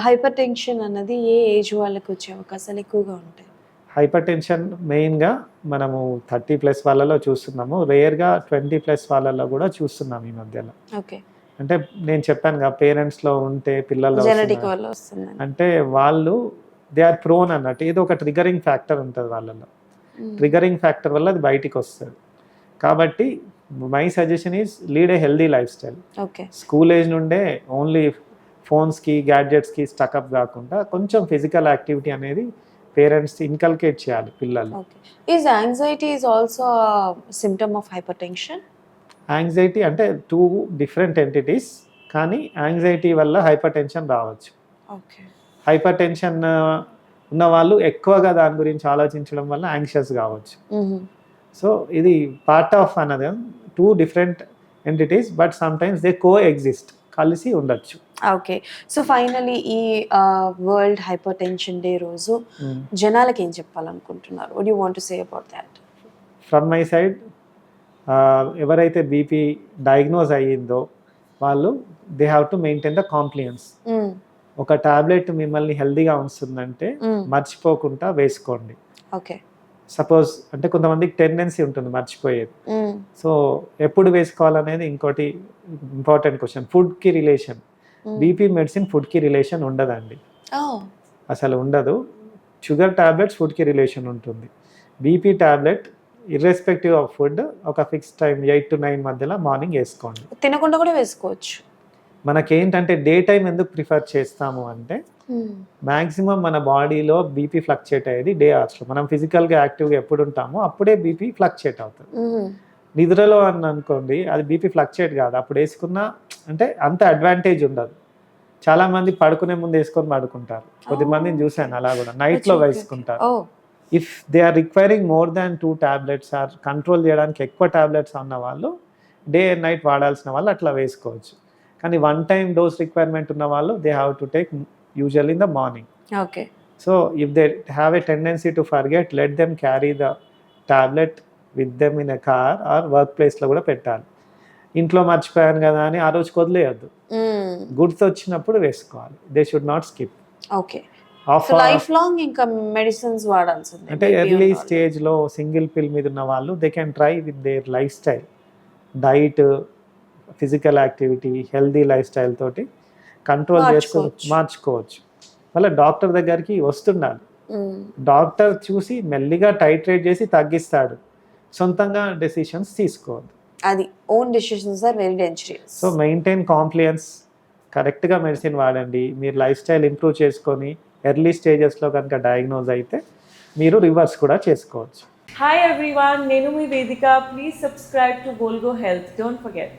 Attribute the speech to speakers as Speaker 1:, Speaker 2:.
Speaker 1: Hyper tension అన్నది ఏ age వాళ్ళకి వచ్చే అవకాశాలు ఎక్కువగా ఉంటాయి?
Speaker 2: హైపర్ టెన్షన్ మెయిన్గా మనము 30+ వాళ్ళలో చూస్తున్నాము, రేర్గా 20+ వాళ్ళలో కూడా చూస్తున్నాం ఈ మధ్యలో.
Speaker 1: ఓకే.
Speaker 2: అంటే నేను చెప్పాను కదా, పేరెంట్స్లో ఉంటే పిల్లల్లో
Speaker 1: జెనెటిక్ వల్ల వస్తుంది
Speaker 2: అంటే వాళ్ళు దే ఆర్ ప్రోన్ అన్నట్టు, ఏదో ఒక ట్రిగరింగ్ ఫ్యాక్టర్ ఉంటుంది వాళ్ళలో. ట్రిగరింగ్ ఫ్యాక్టర్ వల్ల అది బయటికి వస్తుంది. కాబట్టి my suggestion is lead a healthy life style.
Speaker 1: Okay.
Speaker 2: School age నుండే ఓన్లీ ఫోన్స్కి గ్యాడ్జెట్స్కి స్టక్అప్ కాకుండా కొంచెం ఫిజికల్ యాక్టివిటీ అనేది పేరెంట్స్ ఇన్కల్కేట్ చేయాలి పిల్లలు.
Speaker 1: Okay. Is anxiety is also symptom of hyper tension?
Speaker 2: Anxiety అంటే 2 డిఫరెంట్ ఎంటిటీస్, కానీ యాంగ్జైటీ వల్ల హైపర్ టెన్షన్ రావచ్చు.
Speaker 1: ఓకే.
Speaker 2: హైపర్ టెన్షన్ ఉన్న వాళ్ళు ఎక్కువగా దాని గురించి ఆలోచించడం వల్ల యాంగ్షియస్ కావచ్చు. సో ఇది part of another 2 different entities, but sometimes they co exist, కలిసి ఉండొచ్చు.
Speaker 1: ఓకే. సో ఫైనలీ ఈ వరల్డ్ హైపర్ టెన్షన్ డే రోజు జనాలకి ఏం చెప్పాలనుకుంటున్నారు? What you want to say about that?
Speaker 2: From my side, ఎవరైతే బీపీ డయాగ్నోజ్ అయ్యిందో వాళ్ళు they have to maintain the compliance. ఒక టాబ్లెట్ మిమ్మల్ని హెల్దీగా ఉంచుతుందంటే మర్చిపోకుండా వేసుకోండి.
Speaker 1: ఓకే.
Speaker 2: సపోజ్ అంటే కొంతమందికి టెండెన్సీ ఉంటుంది మర్చిపోయేది, సో ఎప్పుడు వేసుకోవాలనేది ఇంకోటి ఇంపార్టెంట్ క్వశ్చన్. ఫుడ్కి రిలేషన్, బీపీ మెడిసిన్ ఫుడ్కి రిలేషన్ ఉండదండి, అసలు ఉండదు. షుగర్ టాబ్లెట్స్ ఫుడ్కి రిలేషన్ ఉంటుంది. BP tablet irrespective of food ఒక ఫిక్స్ టైం 8 to 9 మధ్యలో మార్నింగ్ వేసుకోండి.
Speaker 1: తినకుండా కూడా వేసుకోవచ్చు.
Speaker 2: మనకేంటంటే డే టైం ఎందుకు ప్రిఫర్ చేస్తాము అంటే మ్యాక్సిమం మన బాడీలో బీపీ ఫ్లక్చుయేట్ అయ్యేది డే అవర్స్లో. మనం ఫిజికల్గా యాక్టివ్గా ఎప్పుడు ఉంటామో అప్పుడే బీపీ ఫ్లక్చుయేట్ అవుతుంది. నిద్రలో అని అనుకోండి, అది బీపీ ఫ్లక్చుయేట్ కాదు, అప్పుడు వేసుకున్న అంటే అంత అడ్వాంటేజ్ ఉండదు. చాలామంది పడుకునే ముందు వేసుకొని పడుకుంటారు, కొద్దిమందిని చూశాను అలా కూడా నైట్లో వేసుకుంటారు. If they are requiring more than 2 tablets or control చేయడానికి ఎక్కువ టాబ్లెట్స్ ఉన్న వాళ్ళు, డే అండ్ నైట్ వాడాల్సిన వాళ్ళు అట్లా వేసుకోవచ్చు. కానీ 1 time డోస్ రిక్వైర్మెంట్ ఉన్న వాళ్ళు they have to take usually in the morning.
Speaker 1: Okay.
Speaker 2: So if they have a tendency to forget, let them carry the tablet with them in a car or work ప్లేస్లో కూడా పెట్టాలి. ఇంట్లో మర్చిపోయాను కదా అని ఆ రోజు వదిలేయద్దు, గుర్తు వచ్చినప్పుడు వేసుకోవాలి. They should not skip.
Speaker 1: Okay. Life long ఇంకా మెడిసిన్స్ వాడాల్సిందే.
Speaker 2: అంటే ఎర్లీ స్టేజ్లో సింగిల్ పిల్ మీద ఉన్న వాళ్ళు they can try with their life style, diet, physical activity, healthy life style తోటి కంట్రోల్ చేసుకొని మార్చుకోవచ్చు. మళ్ళీ డాక్టర్ దగ్గరికి వస్తుండాలి, డాక్టర్ చూసి మెల్లిగా టైట్రేట్ చేసి తగ్గిస్తాడు, సొంతంగా డెసిషన్స్ తీసుకోవద్దు.
Speaker 1: అది own decisions are very dangerous.
Speaker 2: So maintain compliance, కరెక్ట్గా మెడిసిన్ వాడండి. మీరు లైఫ్ స్టైల్ ఇంప్రూవ్ చేసుకొని ఎర్లీ స్టేజెస్లో కనుక డయాగ్నోజ్ అయితే మీరు రివర్స్ కూడా చేసుకోవచ్చు.
Speaker 3: హాయ్ ఎవ్రీవన్, నేను మీ వేదిక. Please subscribe to Volgo Health. Don't forget.